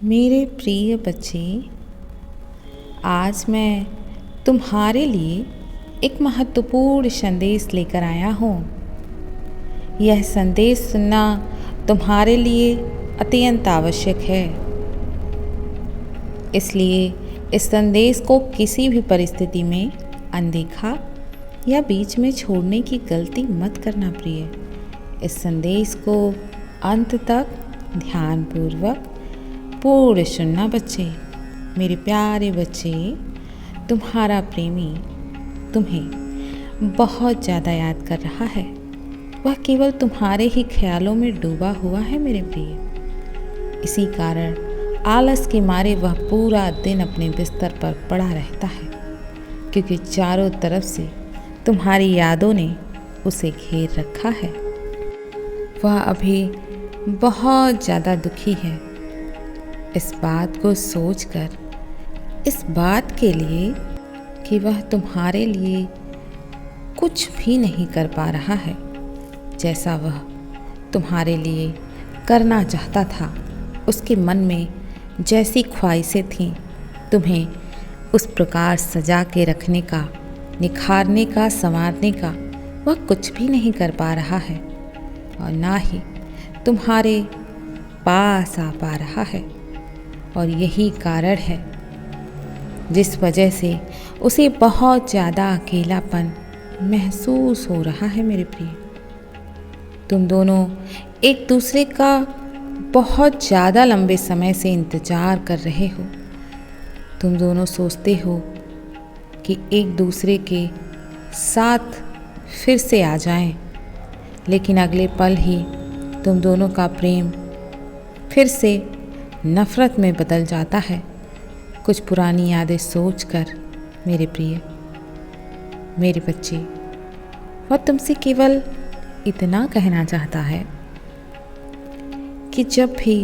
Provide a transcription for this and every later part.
मेरे प्रिय बच्चे, आज मैं तुम्हारे लिए एक महत्वपूर्ण संदेश लेकर आया हूँ। यह संदेश सुनना तुम्हारे लिए अत्यंत आवश्यक है, इसलिए इस संदेश को किसी भी परिस्थिति में अनदेखा या बीच में छोड़ने की गलती मत करना प्रिय। इस संदेश को अंत तक ध्यानपूर्वक पूर्ण सुनना बच्चे। मेरे प्यारे बच्चे, तुम्हारा प्रेमी तुम्हें बहुत ज़्यादा याद कर रहा है। वह केवल तुम्हारे ही ख्यालों में डूबा हुआ है मेरे प्रिय। इसी कारण आलस के मारे वह पूरा दिन अपने बिस्तर पर पड़ा रहता है, क्योंकि चारों तरफ से तुम्हारी यादों ने उसे घेर रखा है। वह अभी बहुत ज़्यादा दुखी है, इस बात को सोचकर, इस बात के लिए कि वह तुम्हारे लिए कुछ भी नहीं कर पा रहा है जैसा वह तुम्हारे लिए करना चाहता था। उसके मन में जैसी ख्वाहिशें थीं, तुम्हें उस प्रकार सजा के रखने का, निखारने का, संवारने का वह कुछ भी नहीं कर पा रहा है और ना ही तुम्हारे पास आ पा रहा है। और यही कारण है जिस वजह से उसे बहुत ज़्यादा अकेलापन महसूस हो रहा है मेरे प्रिय। तुम दोनों एक दूसरे का बहुत ज़्यादा लंबे समय से इंतज़ार कर रहे हो। तुम दोनों सोचते हो कि एक दूसरे के साथ फिर से आ जाएं, लेकिन अगले पल ही तुम दोनों का प्रेम फिर से नफ़रत में बदल जाता है। कुछ पुरानी यादें सोचकर मेरे प्रिय, मेरे बच्चे, वह तुमसे केवल इतना कहना चाहता है कि जब भी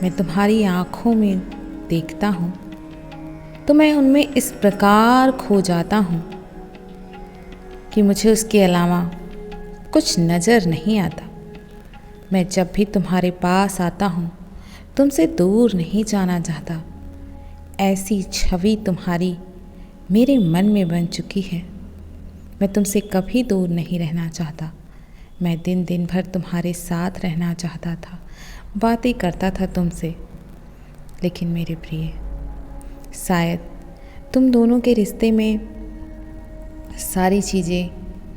मैं तुम्हारी आँखों में देखता हूँ तो मैं उनमें इस प्रकार खो जाता हूँ कि मुझे उसके अलावा कुछ नज़र नहीं आता। मैं जब भी तुम्हारे पास आता हूँ तुमसे दूर नहीं जाना चाहता। ऐसी छवि तुम्हारी मेरे मन में बन चुकी है। मैं तुमसे कभी दूर नहीं रहना चाहता। मैं दिन दिन भर तुम्हारे साथ रहना चाहता था, बातें करता था तुमसे। लेकिन मेरे प्रिय, शायद तुम दोनों के रिश्ते में सारी चीज़ें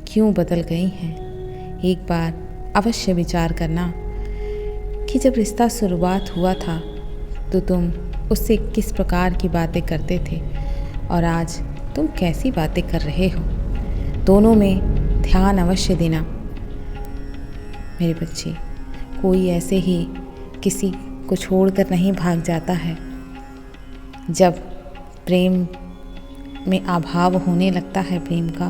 क्यों बदल गई हैं। एक बार अवश्य विचार करना कि जब रिश्ता शुरुआत हुआ था तो तुम उससे किस प्रकार की बातें करते थे और आज तुम कैसी बातें कर रहे हो। दोनों में ध्यान अवश्य देना मेरे बच्चे। कोई ऐसे ही किसी को छोड़कर नहीं भाग जाता है। जब प्रेम में अभाव होने लगता है प्रेम का,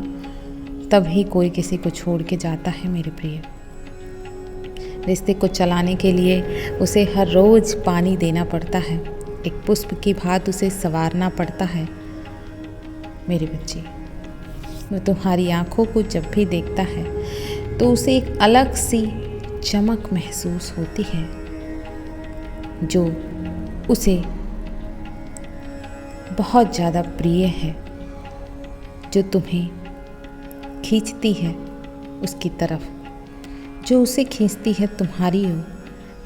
तभी कोई किसी को छोड़ के जाता है मेरे प्रिय। रिश्ते को चलाने के लिए उसे हर रोज़ पानी देना पड़ता है, एक पुष्प की भांति उसे संवारना पड़ता है मेरे बच्चे। वो तुम्हारी आँखों को जब भी देखता है तो उसे एक अलग सी चमक महसूस होती है जो उसे बहुत ज़्यादा प्रिय है, जो तुम्हें खींचती है उसकी तरफ, जो उसे खींचती है तुम्हारी ओर।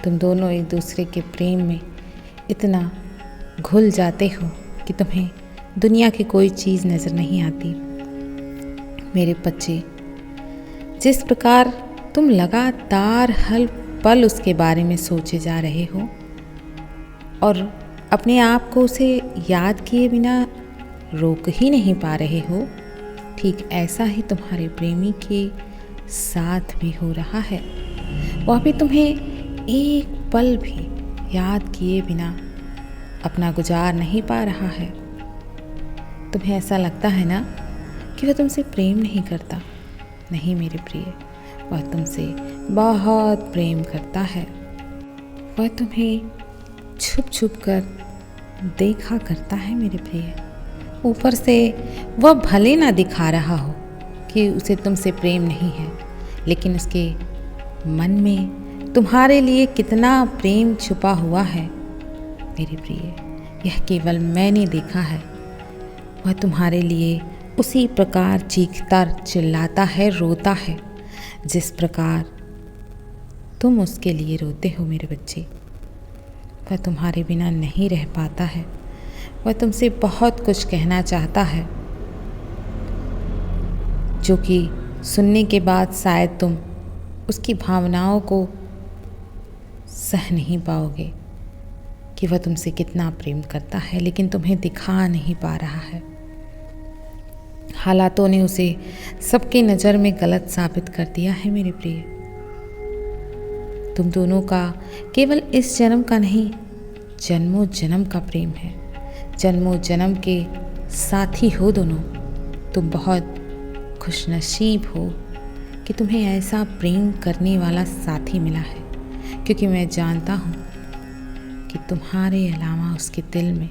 तुम दोनों एक दूसरे के प्रेम में इतना घुल जाते हो कि तुम्हें दुनिया की कोई चीज़ नज़र नहीं आती मेरे बच्चे। जिस प्रकार तुम लगातार हर पल उसके बारे में सोचे जा रहे हो और अपने आप को उसे याद किए बिना रोक ही नहीं पा रहे हो, ठीक ऐसा ही तुम्हारे प्रेमी के साथ भी हो रहा है। वह भी तुम्हें एक पल भी याद किए बिना अपना गुजार नहीं पा रहा है। तुम्हें ऐसा लगता है ना कि वह तुमसे प्रेम नहीं करता। नहीं मेरे प्रिय, वह तुमसे बहुत प्रेम करता है। वह तुम्हें छुप छुप कर देखा करता है मेरे प्रिय। ऊपर से वह भले ना दिखा रहा हो कि उसे तुमसे प्रेम नहीं है, लेकिन उसके मन में तुम्हारे लिए कितना प्रेम छुपा हुआ है मेरे प्रिय, यह केवल मैंने देखा है। वह तुम्हारे लिए उसी प्रकार चीखता चिल्लाता है, रोता है जिस प्रकार तुम उसके लिए रोते हो मेरे बच्चे। वह तुम्हारे बिना नहीं रह पाता है। वह तुमसे बहुत कुछ कहना चाहता है, जो कि सुनने के बाद शायद तुम उसकी भावनाओं को सह नहीं पाओगे कि वह तुमसे कितना प्रेम करता है, लेकिन तुम्हें दिखा नहीं पा रहा है। हालातों ने उसे सबकी नज़र में गलत साबित कर दिया है मेरे प्रिय। तुम दोनों का केवल इस जन्म का नहीं, जन्मों जन्म का प्रेम है। जन्मों जन्म के साथी हो दोनों। तुम बहुत खुशनसीब हो कि तुम्हें ऐसा प्रेम करने वाला साथी मिला है, क्योंकि मैं जानता हूँ कि तुम्हारे अलावा उसके दिल में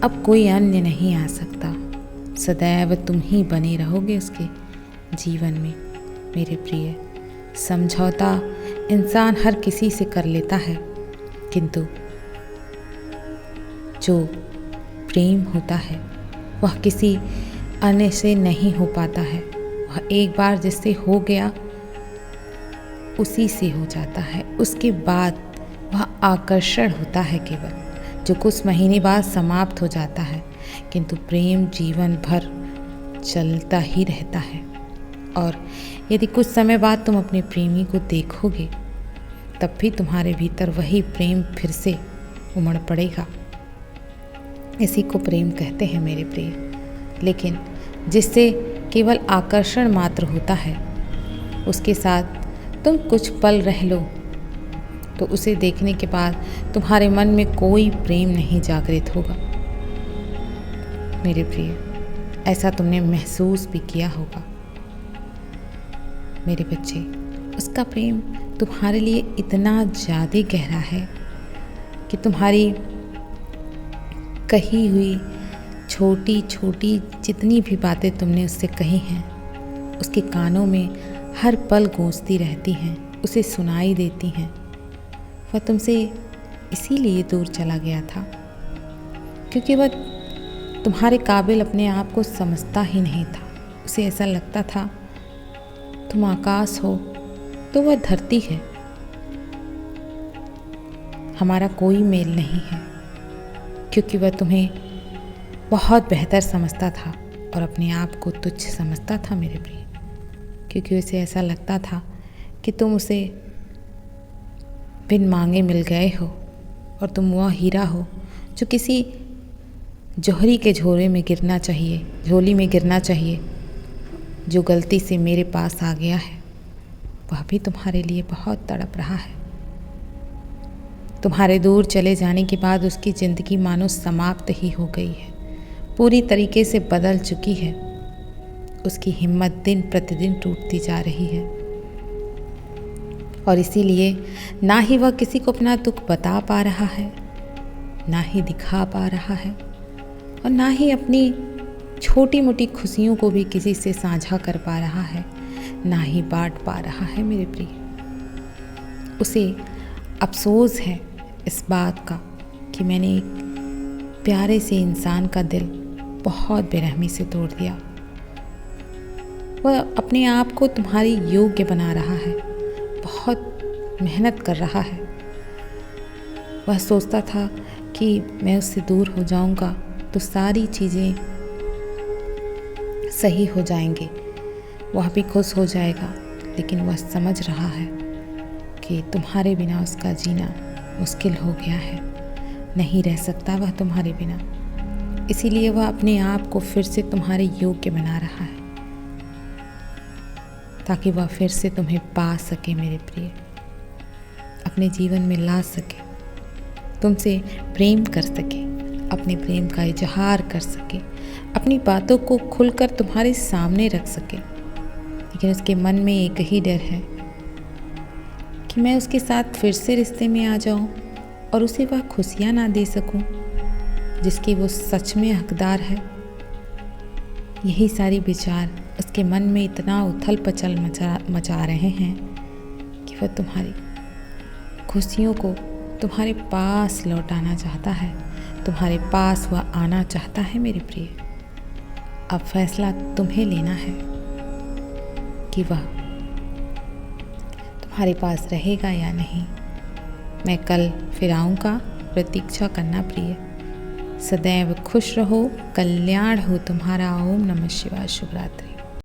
अब कोई अन्य नहीं आ सकता। सदैव तुम ही बने रहोगे उसके जीवन में मेरे प्रिय। समझौता इंसान हर किसी से कर लेता है, किंतु जो प्रेम होता है वह किसी अन्य से नहीं हो पाता है। वह एक बार जिससे हो गया उसी से हो जाता है। उसके बाद वह आकर्षण होता है केवल, जो कुछ महीने बाद समाप्त हो जाता है, किंतु प्रेम जीवन भर चलता ही रहता है। और यदि कुछ समय बाद तुम अपने प्रेमी को देखोगे, तब भी तुम्हारे भीतर वही प्रेम फिर से उमड़ पड़ेगा। इसी को प्रेम कहते हैं मेरे प्रिय। लेकिन जिससे केवल आकर्षण मात्र होता है, उसके साथ तुम कुछ पल रह लो तो उसे देखने के बाद तुम्हारे मन में कोई प्रेम नहीं जागृत होगा मेरे प्रिय। ऐसा तुमने महसूस भी किया होगा मेरे बच्चे। उसका प्रेम तुम्हारे लिए इतना ज़्यादा गहरा है कि तुम्हारी कही हुई छोटी छोटी जितनी भी बातें तुमने उससे कही हैं, उसके कानों में हर पल गूंजती रहती हैं, उसे सुनाई देती हैं। वह तुमसे इसीलिए दूर चला गया था क्योंकि वह तुम्हारे काबिल अपने आप को समझता ही नहीं था। उसे ऐसा लगता था तुम आकाश हो तो वह धरती है, हमारा कोई मेल नहीं है, क्योंकि वह तुम्हें बहुत बेहतर समझता था और अपने आप को तुच्छ समझता था मेरे प्रिय। क्योंकि उसे ऐसा लगता था कि तुम उसे बिन मांगे मिल गए हो और तुम वह हीरा हो जो किसी जौहरी के झोले में गिरना चाहिए, जो गलती से मेरे पास आ गया है। वह भी तुम्हारे लिए बहुत तड़प रहा है। तुम्हारे दूर चले जाने के बाद उसकी ज़िंदगी मानो समाप्त ही हो गई है, पूरी तरीके से बदल चुकी है। उसकी हिम्मत दिन प्रतिदिन टूटती जा रही है और इसीलिए ना ही वह किसी को अपना दुख बता पा रहा है, ना ही दिखा पा रहा है, और ना ही अपनी छोटी मोटी खुशियों को भी किसी से साझा कर पा रहा है, ना ही बांट पा रहा है मेरे प्रिय। उसे अफसोस है इस बात का कि मैंने एक प्यारे से इंसान का दिल बहुत बेरहमी से तोड़ दिया। वह अपने आप को तुम्हारी योग्य बना रहा है, बहुत मेहनत कर रहा है। वह सोचता था कि मैं उससे दूर हो जाऊंगा तो सारी चीज़ें सही हो जाएंगी, वह भी खुश हो जाएगा, लेकिन वह समझ रहा है कि तुम्हारे बिना उसका जीना मुश्किल हो गया है, नहीं रह सकता वह तुम्हारे बिना। इसीलिए वह अपने आप को फिर से तुम्हारे योग्य बना रहा है ताकि वह फिर से तुम्हें पा सके मेरे प्रिय, अपने जीवन में ला सके, तुमसे प्रेम कर सके, अपने प्रेम का इजहार कर सके, अपनी बातों को खुलकर तुम्हारे सामने रख सके। लेकिन उसके मन में एक ही डर है कि मैं उसके साथ फिर से रिश्ते में आ जाऊं और उसे वह खुशियां ना दे सकूं जिसकी वो सच में हकदार है। यही सारी विचार उसके मन में इतना उथल पचल मचा रहे हैं कि वह तुम्हारी खुशियों को तुम्हारे पास लौट आना चाहता है, तुम्हारे पास वह आना चाहता है मेरे प्रिय। अब फैसला तुम्हें लेना है कि वह तुम्हारे पास रहेगा या नहीं। मैं कल फिर आऊँगा, प्रतीक्षा करना प्रिय। सदैव खुश रहो, कल्याण हो तुम्हारा। ओम नमः शिवाय। शुभ रात्रि।